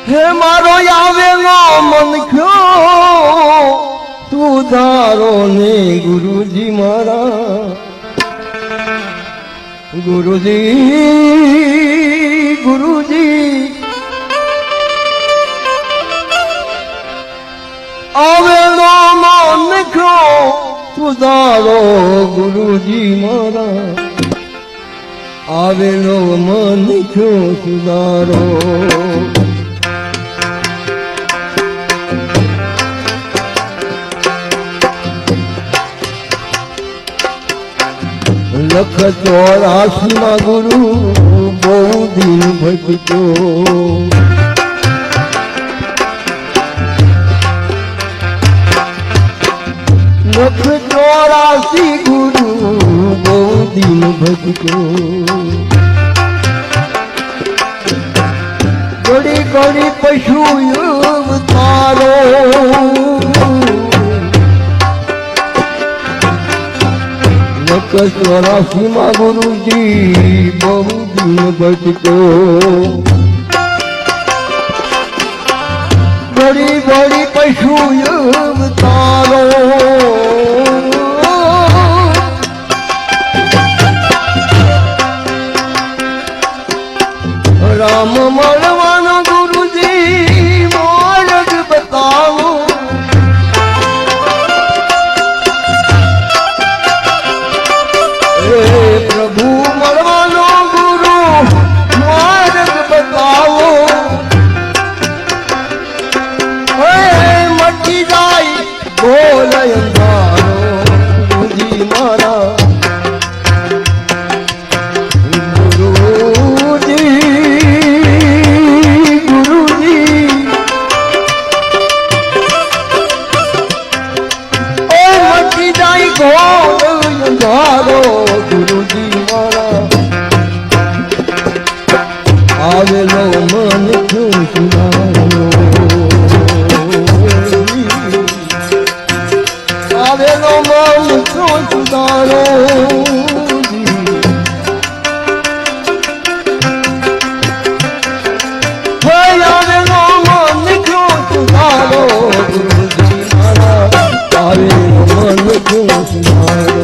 હે મારો આવેલો મનખ્યો તું ધારો ને ગુરુજી મારા ગુરુજી ગુરુજી આવેલો મનખ્યો તું ધારો ગુરુજી મારા આવેલો મનખ્યો સુધારો લખ 84 માં ગુરુ બહુ દિન ભજતો લખ 84 ગુરુ બહુ દિન ભજતો ઘડી ઘડી પશુ અવતારો લખ 84 માં ગુરુજી બહુ દિન ભજતો ઘડી ઘડી પશુ અવતારો રામ મળવાનો ગુરુજી માર્ગ બતાવો પ્રભુ મળવાનો ગુરુ માર્ગ બતાવો મટી જાય બોલ અંધારો ગુરુજી મારા ગુરુજી મારા આવેલો મન સુધારો આવેલો મન સુધારો આવેલો મન સુધારો ગુરુજી મારા આવેલો મન સુધારો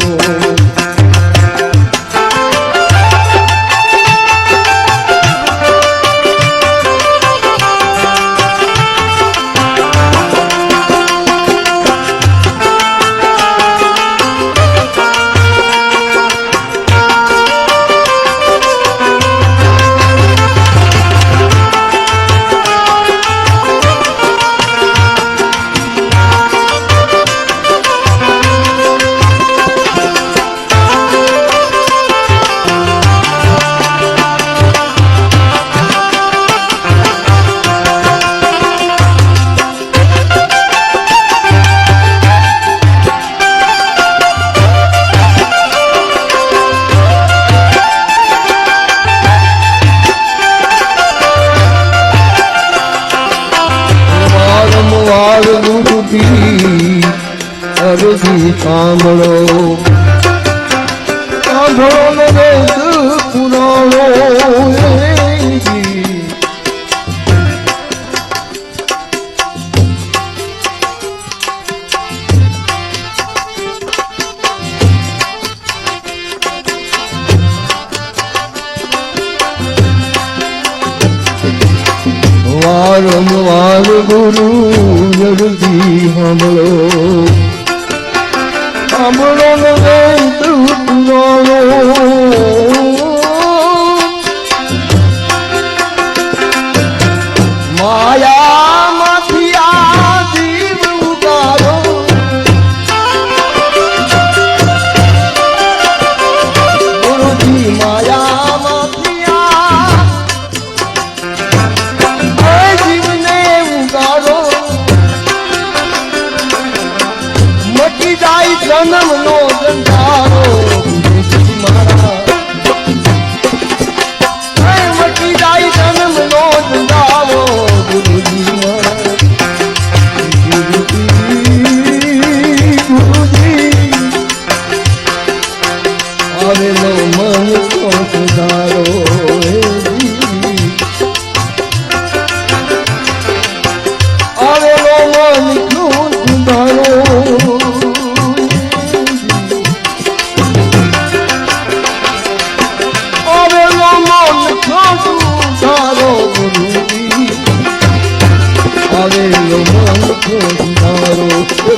અરજી સાંભળો સાંભળો ને વેદ પુરાણો વારંવાર ગુરુ અરજી સાંભળો સાંભળો ને વેદ પુરાણો માયામાંથી આ જીવ ઉગારો ગુરુજી માયામાંથી આ જીવને ઉગારો મટી જાય જન્મ નો ગંધારો ગુરુજી મારા મટી જાય જન્મ નો ગંધારો ગુરુજી મારા ગુરુજી આવેલો મન તો સુધારો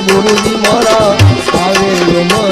ગુરુજી મારા આવેલો મન